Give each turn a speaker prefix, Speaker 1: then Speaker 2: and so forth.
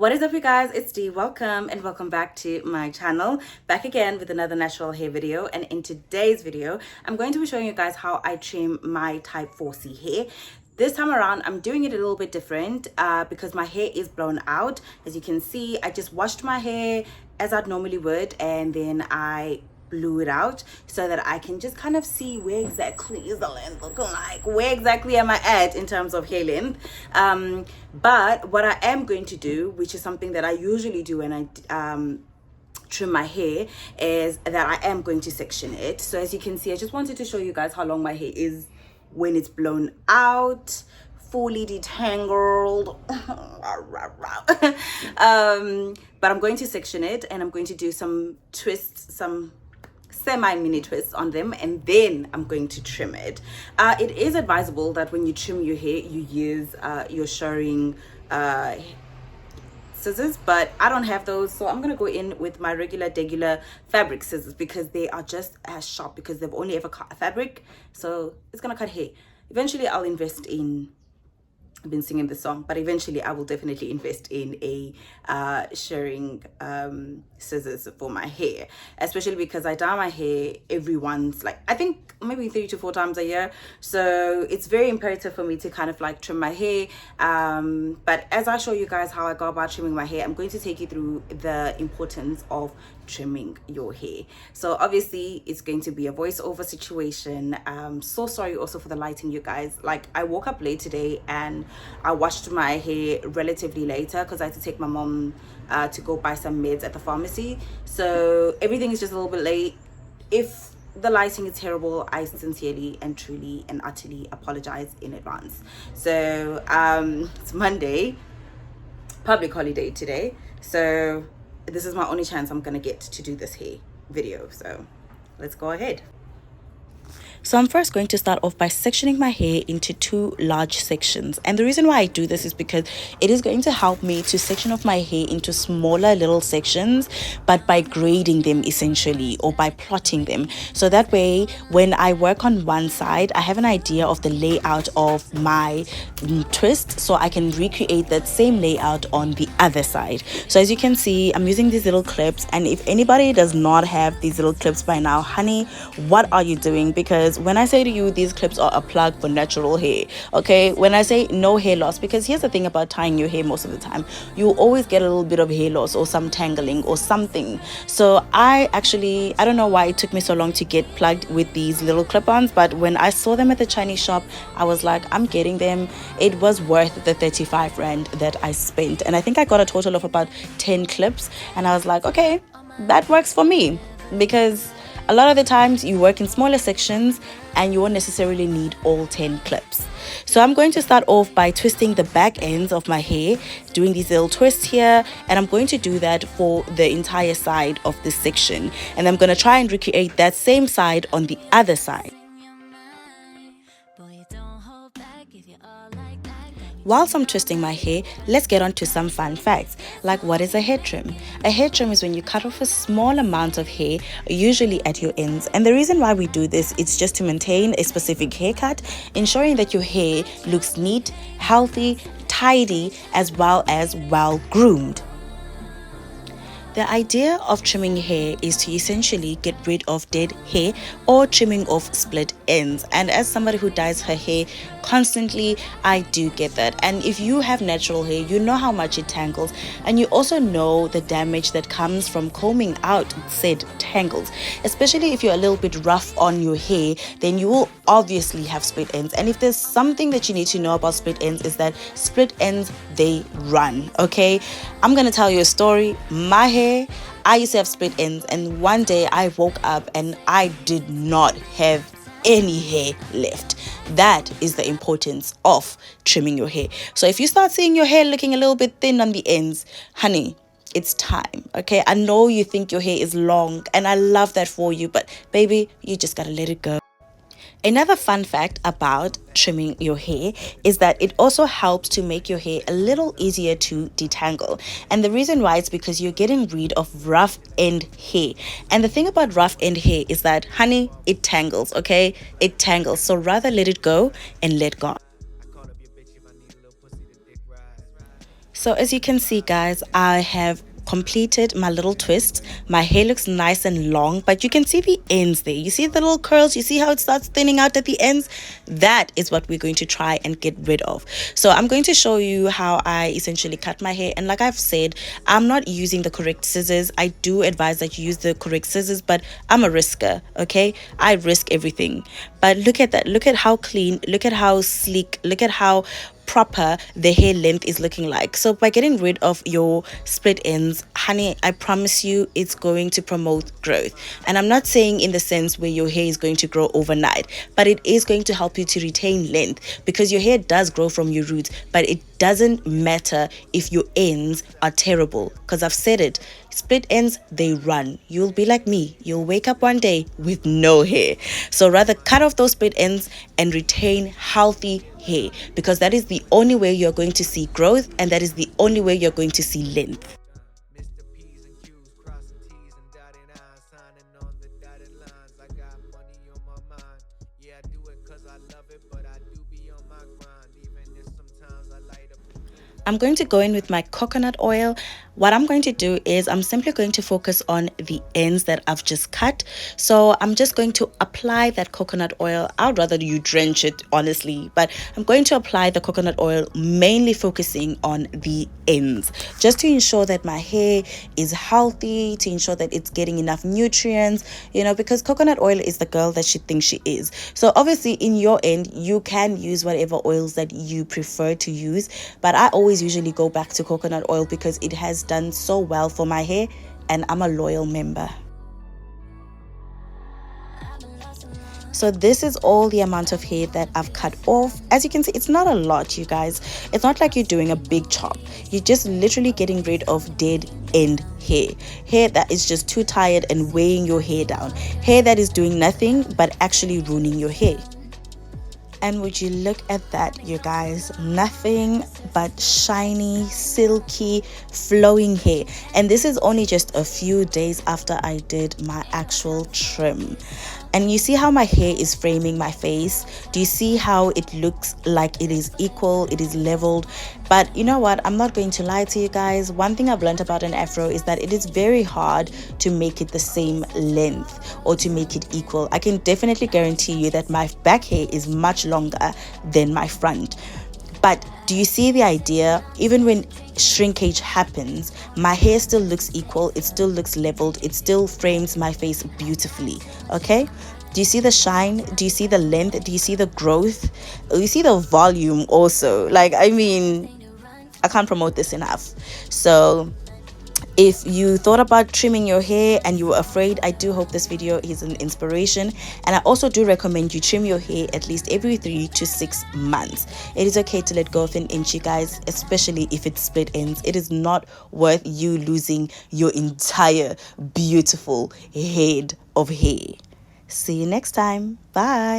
Speaker 1: What is up, you guys? It's Dee. Welcome and welcome back to my channel. Back again with another natural hair video. And in today's video, I'm going to be showing you guys how I trim my type 4C hair. This time around, I'm doing it a little bit different because my hair is blown out. As you can see, I just washed my hair as I'd normally would, and then I blew it out so that I can just kind of see where exactly is the length looking like, where exactly am I at in terms of hair length. But what I am going to do, which is something that I usually do when I trim my hair, is that I am going to section it. So as you can see, I just wanted to show you guys how long my hair is when it's blown out, fully detangled. But I'm going to section it, and I'm going to do some twists, some semi-mini twists on them, and then I'm going to trim it. It is advisable that when you trim your hair, you use your shirring scissors, but I don't have those, so I'm gonna go in with my regular fabric scissors because they are just as sharp, because they've only ever cut fabric, so it's gonna cut hair. Eventually I'll invest in, I've been singing this song, but eventually I will definitely invest in a shirring scissors for my hair, especially because I dye my hair every once, like I think maybe 3 to 4 times a year, so it's very imperative for me to kind of like trim my hair. But as I show you guys how I go about trimming my hair, I'm going to take you through the importance of trimming your hair. So obviously it's going to be a voiceover situation. So sorry also for the lighting, you guys. Like, I woke up late today and I washed my hair relatively later because I had to take my mom to go buy some meds at the pharmacy, so everything is just a little bit late. If the lighting is terrible, I sincerely and truly and utterly apologize in advance. So it's Monday, public holiday today, so this is my only chance I'm gonna get to do this hair video, so let's go ahead. So I'm first going to start off by sectioning my hair into 2 large sections, and the reason why I do this is because it is going to help me to section off my hair into smaller little sections, but by grading them essentially, or by plotting them, so that way when I work on one side I have an idea of the layout of my twist, so I can recreate that same layout on the other side. So as you can see, I'm using these little clips, and if anybody does not have these little clips by now, honey, what are you doing? Because when I say to you, these clips are a plug for natural hair, okay? When I say no hair loss, because here's the thing about tying your hair, most of the time you always get a little bit of hair loss or some tangling or something. So I don't know why it took me so long to get plugged with these little clip-ons, but when I saw them at the Chinese shop, I was like, I'm getting them. It was worth the 35 rand that I spent, and I think I got a total of about 10 clips, and I was like, okay, that works for me, because a lot of the times you work in smaller sections and you won't necessarily need all 10 clips. So I'm going to start off by twisting the back ends of my hair, doing these little twists here, and I'm going to do that for the entire side of this section, and I'm going to try and recreate that same side on the other side. Whilst I'm twisting my hair, let's get on to some fun facts, like what is a hair trim? A hair trim is when you cut off a small amount of hair, usually at your ends. And the reason why we do this is just to maintain a specific haircut, ensuring that your hair looks neat, healthy, tidy, as well as well groomed. The idea of trimming hair is to essentially get rid of dead hair or trimming off split ends. And as somebody who dyes her hair constantly, I do get that. And if you have natural hair, you know how much it tangles, and you also know the damage that comes from combing out said tangles. Especially if you're a little bit rough on your hair, then you will obviously have split ends. And if there's something that you need to know about split ends, is that split ends, they run, okay? I'm gonna tell you a story. My hair, I used to have split ends, and one day I woke up and I did not have any hair left. That is the importance of trimming your hair. So if you start seeing your hair looking a little bit thin on the ends, honey, it's time, okay? I know you think your hair is long, and I love that for you, but baby, you just gotta let it go. Another fun fact about trimming your hair is that it also helps to make your hair a little easier to detangle. And the reason why is because you're getting rid of rough end hair. And the thing about rough end hair is that, honey, it tangles, okay? It tangles. So rather let it go and let God. So as you can see, guys, I have completed my little twists. My hair looks nice and long, but you can see the ends there. You see the little curls? You see how it starts thinning out at the ends? That is what we're going to try and get rid of. So I'm going to show you how I essentially cut my hair. And like I've said, I'm not using the correct scissors. I do advise that you use the correct scissors, but I'm a risker, okay? I risk everything. But look at that. Look at how clean, look at how sleek, look at how proper the hair length is looking like. So by getting rid of your split ends, honey, I promise you it's going to promote growth. And I'm not saying in the sense where your hair is going to grow overnight, but it is going to help you to retain length, because your hair does grow from your roots, but it doesn't matter if your ends are terrible, because I've said it, split ends, they run. You'll be like me, you'll wake up one day with no hair. So rather cut off those split ends and retain healthy hair, because that is the only way you're going to see growth, and that is the only way you're going to see length. I'm going to go in with my coconut oil. What I'm going to do is I'm simply going to focus on the ends that I've just cut. So I'm just going to apply that coconut oil. I'd rather you drench it, honestly, but I'm going to apply the coconut oil, mainly focusing on the ends, just to ensure that my hair is healthy, to ensure that it's getting enough nutrients, you know, because coconut oil is the girl that she thinks she is. So obviously in your end, you can use whatever oils that you prefer to use, but I always usually go back to coconut oil because it has done so well for my hair, and I'm a loyal member. So this is all the amount of hair that I've cut off. As you can see, it's not a lot, you guys. It's not like you're doing a big chop. You're just literally getting rid of dead end hair. Hair that is just too tired and weighing your hair down. Hair that is doing nothing but actually ruining your hair. And would you look at that, you guys? Nothing but shiny, silky, flowing hair. And this is only just a few days after I did my actual trim. And you see how my hair is framing my face? Do you see how it looks like it is equal, it is leveled? But you know what? I'm not going to lie to you guys. One thing I've learned about an afro is that it is very hard to make it the same length or to make it equal. I can definitely guarantee you that my back hair is much longer than my front. But do you see the idea? Even when shrinkage happens, my hair still looks equal, it still looks leveled, it still frames my face beautifully. Okay, do you see the shine? Do you see the length? Do you see the growth? Do you see the volume also? Like, I mean, I can't promote this enough. So if you thought about trimming your hair and you were afraid, I do hope this video is an inspiration. And I also do recommend you trim your hair at least every 3 to 6 months. It is okay to let go of an inch, you guys, especially if it's split ends. It is not worth you losing your entire beautiful head of hair. See you next time. Bye.